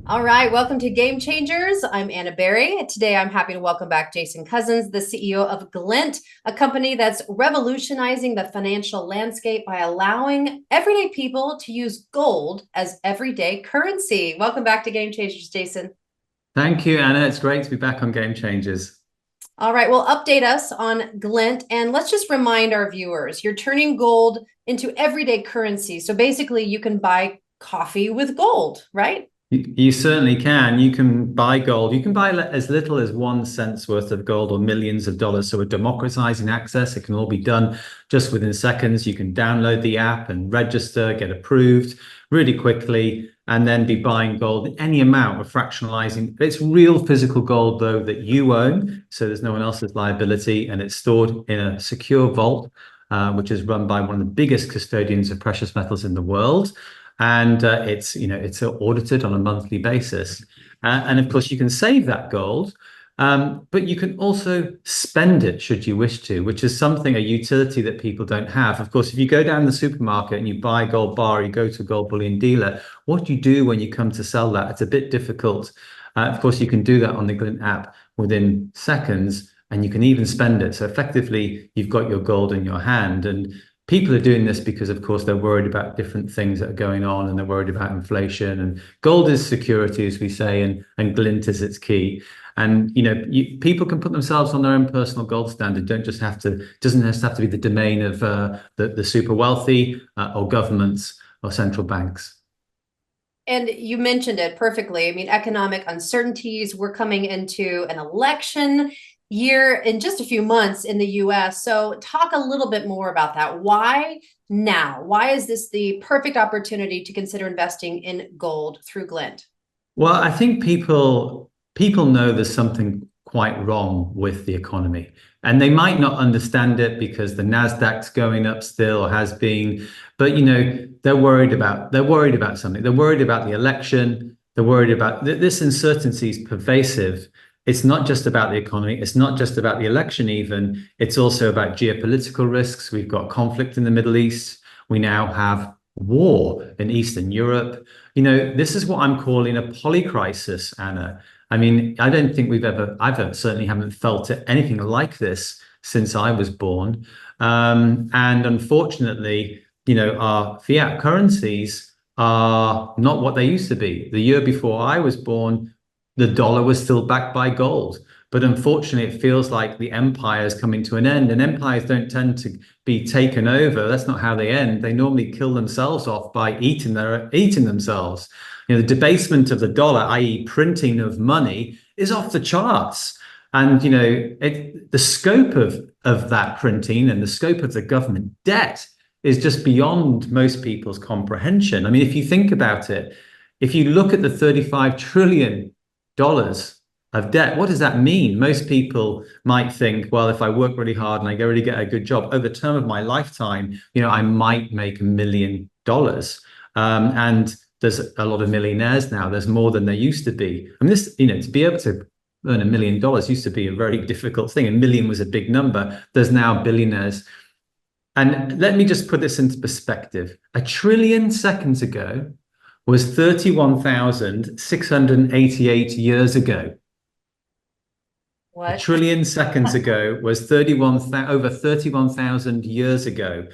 All right, welcome to Game Changers. I'm Anna Berry. Today, I'm happy to welcome back Jason Cousins, the CEO of Glint, a company that's revolutionizing the financial landscape by allowing everyday people to use gold as everyday currency. Welcome back to Game Changers, Jason. Thank you, Anna. It's great to be back on Game Changers. All right, well, update us on Glint, and let's just remind our viewers, you're turning gold into everyday currency. So basically, you can buy coffee with gold, right? You certainly can. You can buy gold. You can buy as little as 1 cent's worth of gold or millions of dollars. So we're democratizing access. It can all be done just within seconds. You can download the app and register, get approved really quickly, and then be buying gold in any amount of fractionalizing. It's real physical gold, though, that you own. So there's no one else's liability, and it's stored in a secure vault, which is run by one of the biggest custodians of precious metals in the world. And it's audited on a monthly basis, and of course you can save that gold, but you can also spend it should you wish to, which is a utility that people don't have. Of course, if you go down the supermarket and you buy a gold bar, you go to a gold bullion dealer, what do you do when you come to sell that? It's a bit difficult. Of course, you can do that on the Glint app within seconds, and you can even spend it. So effectively, you've got your gold in your hand. And people are doing this because, of course, they're worried about different things that are going on, and they're worried about inflation. And gold is security, as we say, and Glint is its key. And people can put themselves on their own personal gold standard. Doesn't just have to be the domain of the super wealthy or governments or central banks. And you mentioned it perfectly. I mean, economic uncertainties, we're coming into an election year in just a few months in the US. So talk a little bit more about that. Why now? Why is this the perfect opportunity to consider investing in gold through Glint? Well, I think people know there's something quite wrong with the economy, and they might not understand it because the Nasdaq's going up still or has been, but they're worried about something. They're worried about the election. They're worried about this uncertainty is pervasive. It's not just about the economy. It's not just about the election, even. It's also about geopolitical risks. We've got conflict in the Middle East. We now have war in Eastern Europe. This is what I'm calling a polycrisis, Anna. I mean, I don't think certainly haven't felt anything like this since I was born. And unfortunately, our fiat currencies are not what they used to be. The year before I was born, the dollar was still backed by gold. But unfortunately, it feels like the empire is coming to an end, and empires don't tend to be taken over. That's not how they end. They normally kill themselves off by eating themselves. The debasement of the dollar, i.e., printing of money, is off the charts. And the scope of that printing and the scope of the government debt is just beyond most people's comprehension. I mean, if you think about it, if you look at the $35 trillion of debt, what does that mean? Most people might think, well, if I work really hard and I really get a good job over the term of my lifetime, I might make $1 million. And there's a lot of millionaires now. There's more than there used to be. I mean, to be able to earn $1 million used to be a very difficult thing. A million was a big number. There's now billionaires. And let me just put this into perspective. 1 trillion seconds ago was 31,688 years ago. What? 1 trillion seconds ago was over 31,000 years ago.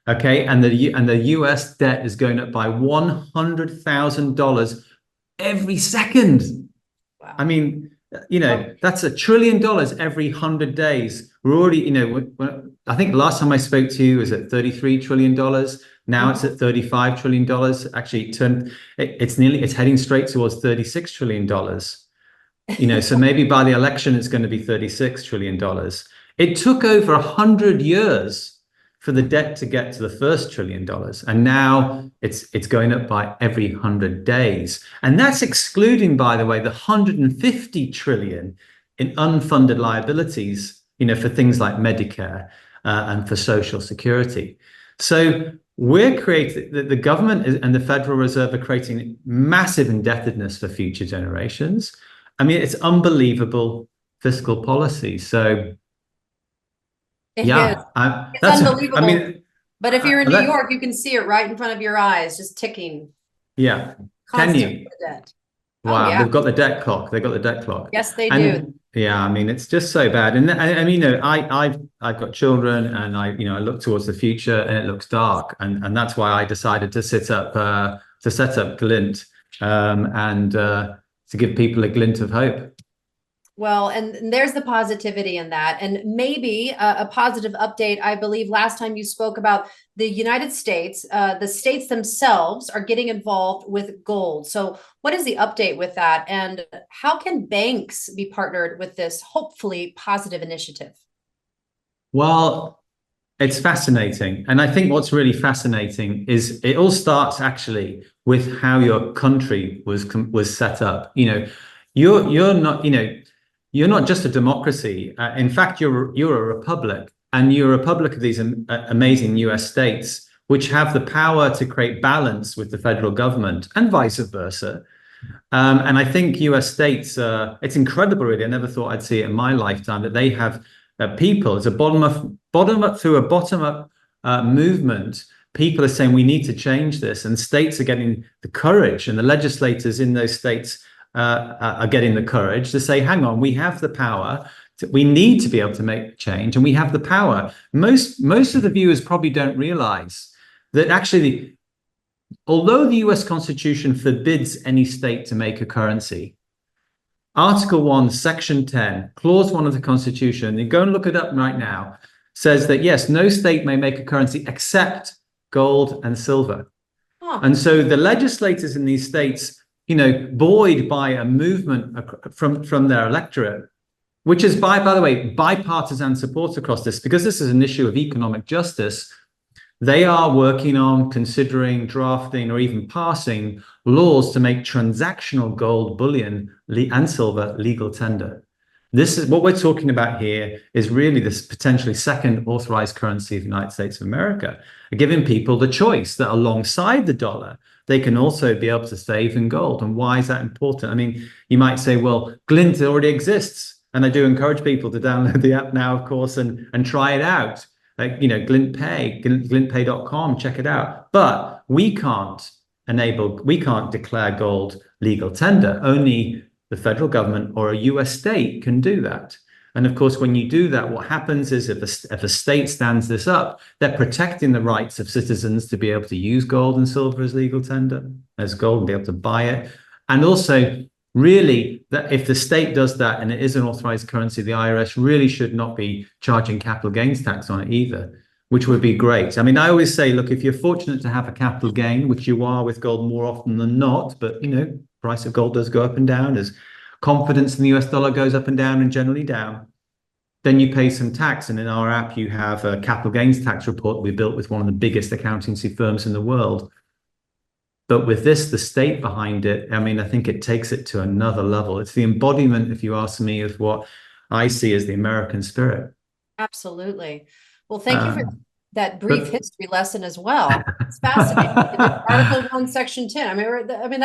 Okay, and the US debt is going up by $100,000 every second. Wow. I mean, that's $1 trillion every 100 days. We're already, I think the last time I spoke to you was at $33 trillion. Now it's at $35 trillion. Actually, it's heading straight towards $36 trillion. So maybe by the election, it's going to be $36 trillion. It took over 100 years for the debt to get to the first $1 trillion. And now it's going up by every 100 days. And that's excluding, by the way, the 150 trillion in unfunded liabilities, for things like Medicare and for Social Security. So the government and the Federal Reserve are creating massive indebtedness for future generations. I mean, it's unbelievable fiscal policy. So It is. yeah, It's unbelievable. mean, But if you're in New York, you can see it right in front of your eyes, just ticking yeah. Can constantly you? with debt. Oh, Wow, yeah. they've got the debt clock. They've got the debt clock. Yes, they do. And yeah, I mean, it's just so bad. And I mean, I've got children, and I look towards the future, and it looks dark. And that's why I decided to set up Glint, and to give people a glint of hope. Well, and there's the positivity in that. And maybe a positive update. I believe last time you spoke about the United States, the states themselves are getting involved with gold. So, what is the update with that? And how can banks be partnered with this hopefully positive initiative? Well, it's fascinating. And I think what's really fascinating is it all starts actually with how your country was set up. You're not just a democracy. In fact, you're a republic, and you're a republic of these amazing US states, which have the power to create balance with the federal government and vice versa. And I think US states, it's incredible, really. I never thought I'd see it in my lifetime that they have people. It's a bottom up through a bottom up movement. People are saying we need to change this, and states are getting the courage, and the legislators in those states are getting the courage to say, hang on, we have the power. We need to be able to make change, and we have the power. Most of the viewers probably don't realize that actually, although the US Constitution forbids any state to make a currency, Article 1, Section 10, Clause 1 of the Constitution, you go and look it up right now, says that yes, no state may make a currency except gold and silver. Huh. And so the legislators in these states, buoyed by a movement from their electorate, which is, by the way, bipartisan support across this, because this is an issue of economic justice. They are working on considering, drafting, or even passing laws to make transactional gold bullion and silver legal tender. This is what we're talking about here, is really this potentially second authorized currency of the United States of America, giving people the choice that alongside the dollar, they can also be able to save in gold. And why is that important? I mean, you might say, well, Glint already exists. And I do encourage people to download the app now, of course, and try it out. Like, Glint Pay, glintpay.com, check it out. But we can't declare gold legal tender. Only the federal government or a US state can do that. And of course, when you do that, what happens is if a state stands this up, they're protecting the rights of citizens to be able to use gold and silver as legal tender, as gold, and be able to buy it. And also, really, that if the state does that and it is an authorized currency, the IRS really should not be charging capital gains tax on it either, which would be great. I mean, I always say, look, if you're fortunate to have a capital gain, which you are with gold more often than not, but price of gold does go up and down as confidence in the US dollar goes up and down, and generally down, then you pay some tax. And in our app, you have a capital gains tax report we built with one of the biggest accountancy firms in the world. But with this, the state behind it, I mean, I think it takes it to another level. It's the embodiment, if you ask me, of what I see as the American spirit. Absolutely. Well, thank you for that brief history lesson as well. It's fascinating. Article 1, Section 10. I mean,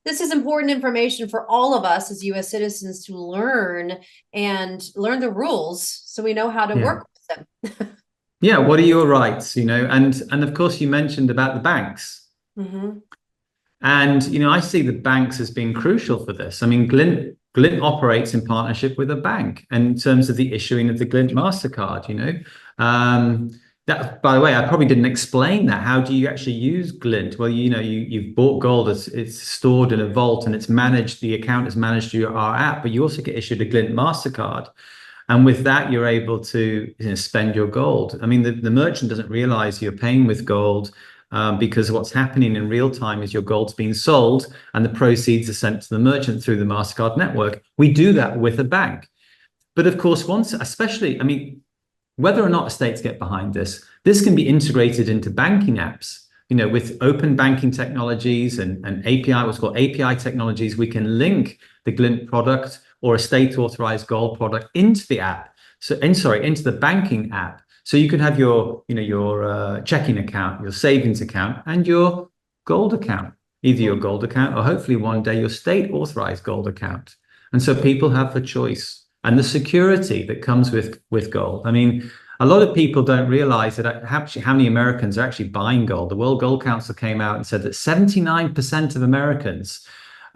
this is important information for all of us as US citizens to learn the rules so we know how to work with them. Yeah, what are your rights, and of course you mentioned about the banks. Mm-hmm. And, I see the banks as being crucial for this. I mean, Glint operates in partnership with a bank in terms of the issuing of the Glint MasterCard, that, by the way, I probably didn't explain that. How do you actually use Glint? Well, you've bought gold, it's stored in a vault, and it's managed, the account is managed through our app, but you also get issued a Glint MasterCard. And with that, you're able to spend your gold. I mean, the merchant doesn't realize you're paying with gold, because what's happening in real time is your gold's being sold and the proceeds are sent to the merchant through the MasterCard network. We do that with a bank. But of course, especially, I mean, whether or not states get behind this can be integrated into banking apps, with open banking technologies and API, what's called API technologies. We can link the Glint product or a state authorized gold product into the app. Into the banking app. So you can have your checking account, your savings account, and your gold account, either your gold account or hopefully one day your state authorized gold account. And so people have the choice and the security that comes with gold. I mean, a lot of people don't realize that actually how many Americans are actually buying gold. The World Gold Council came out and said that 79% of Americans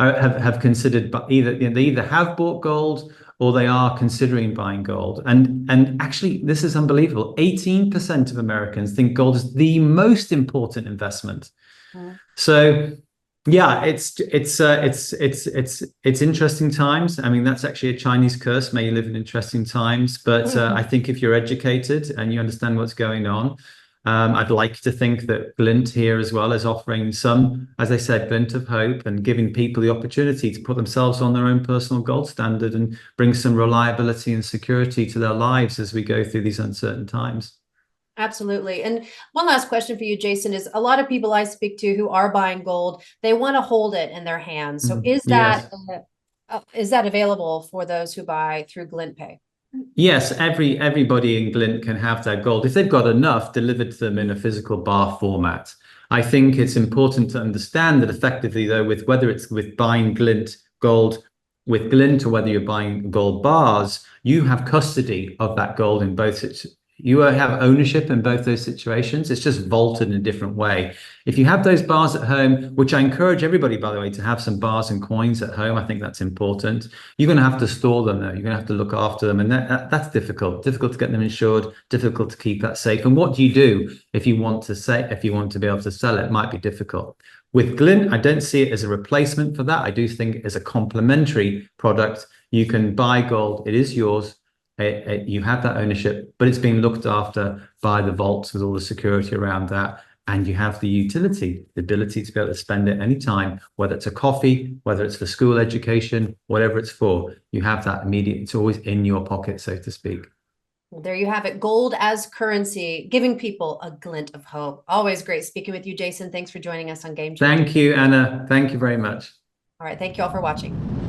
have considered, but they either have bought gold or they are considering buying gold. And actually, this is unbelievable. 18% of Americans think gold is the most important investment. So yeah, it's interesting times. I mean, that's actually a Chinese curse. May you live in interesting times. But I think if you're educated and you understand what's going on, I'd like to think that Glint here as well is offering some, as I said, glint of hope and giving people the opportunity to put themselves on their own personal gold standard and bring some reliability and security to their lives as we go through these uncertain times. Absolutely. And one last question for you, Jason, is a lot of people I speak to who are buying gold, they want to hold it in their hands. So Yes. is that available for those who buy through Glint Pay? Yes, everybody in Glint can have their gold if they've got enough delivered to them in a physical bar format. I think it's important to understand that effectively, though, with whether it's with buying Glint gold with Glint or whether you're buying gold bars, you have custody of that gold in both you have ownership in both those situations. It's just vaulted in a different way. If you have those bars at home, which I encourage everybody, by the way, to have some bars and coins at home, I think that's important. You're going to have to store them, though. You're going to have to look after them, and that's difficult. Difficult to get them insured. Difficult to keep that safe. And what do you do if you want to be able to sell it? It might be difficult. With Glint, I don't see it as a replacement for that. I do think as a complementary product, you can buy gold. It is yours. You have that ownership, but it's being looked after by the vaults with all the security around that. And you have the utility, the ability to be able to spend it anytime, whether it's a coffee, whether it's for school education, whatever it's for. You have that immediate, it's always in your pocket, so to speak. Well, there you have it. Gold as currency, giving people a glint of hope. Always great speaking with you, Jason. Thanks for joining us on Game Changer. Thank you, Anna. Thank you very much. All right. Thank you all for watching.